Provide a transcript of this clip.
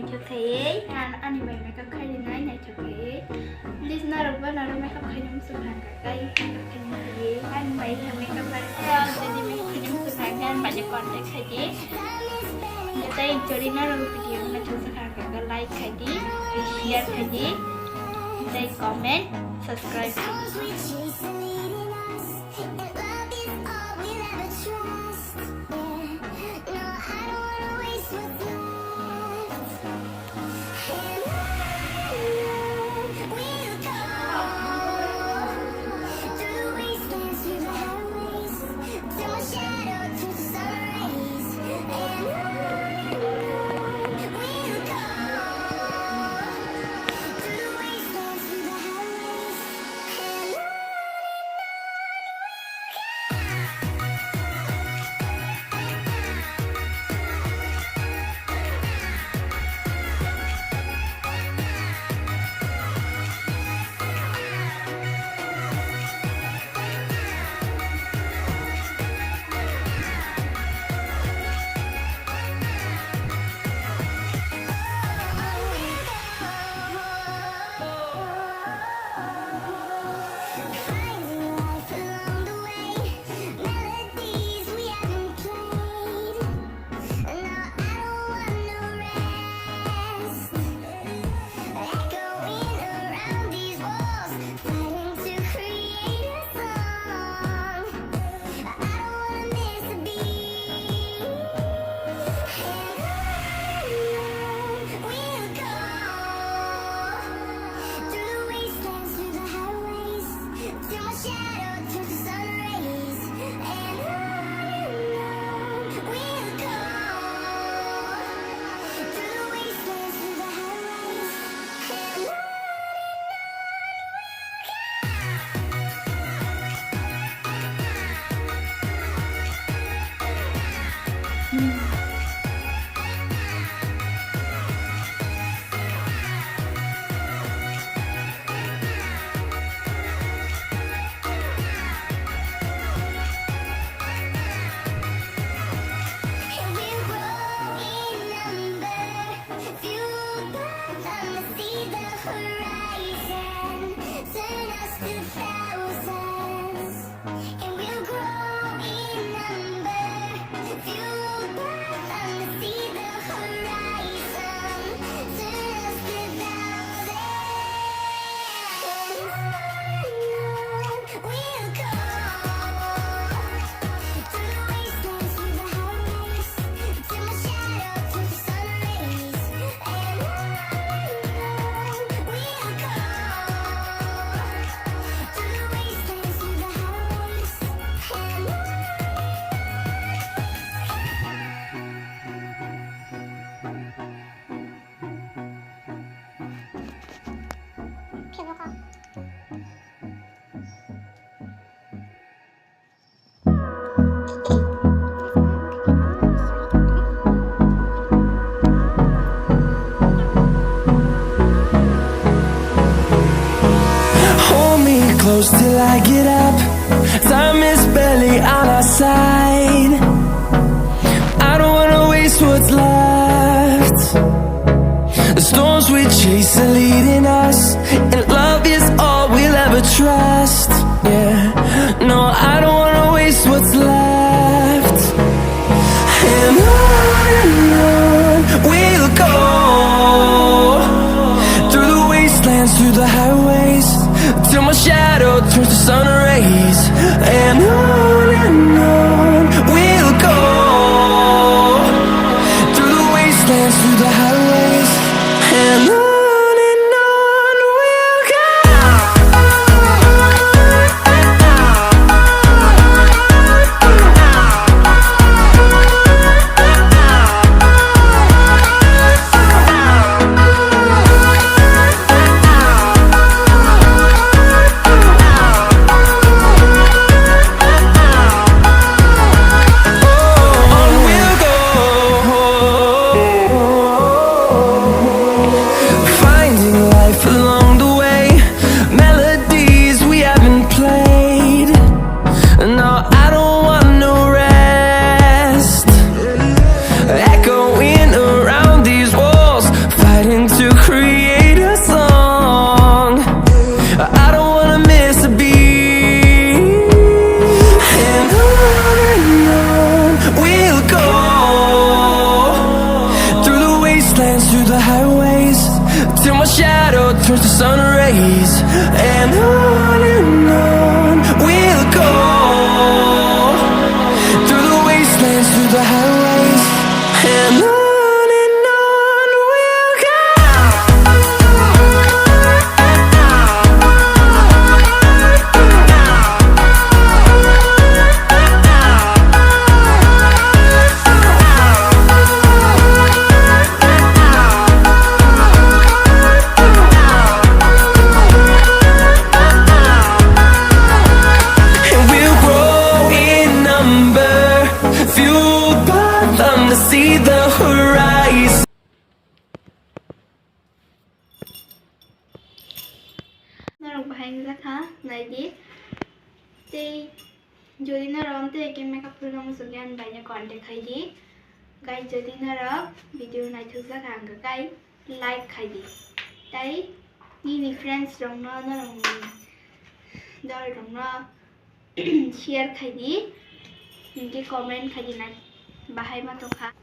Okay, and anime makeup khay đi nãy này chụp kỹ. Listener được với nào makeup khay nhung sụp hàng cả cây makeup khay nhung kỹ. Anh mấy thằng makeup khay jadi makeup khay nhung sụp hàng kan banyak konten khay đi. Jadi jadi nào video na chụp sụp hàng cả cây like khay đi, share khay đi, then comment, subscribe khay đi. Close till I get up. Time is barely on our side. I don't wanna waste what's left. The storms we chase are leading us, and love is all we'll ever trust. Yeah, no, I don't wanna waste what's left. And on we'll go, through the wastelands, through the highways, till my shadow turns to sun rays. And on we'll go, through the wastelands, through the highways. And on we'll go. towards the sun rays, and on we'll go, through the wastelands, through the highways, and on we'll go. And we'll grow in number, fueled by them to see the horizon. Narong bahain sa ha, lagi. Te, jadi narong te ke makeup program sugian banyak konten khai di. Guys, jadi narong video nai thuk sa khang ka kai like khai di. Tai ni friends dong no narong dal dong no share khai di. Ninki comment khai di nai bahai ma to kha.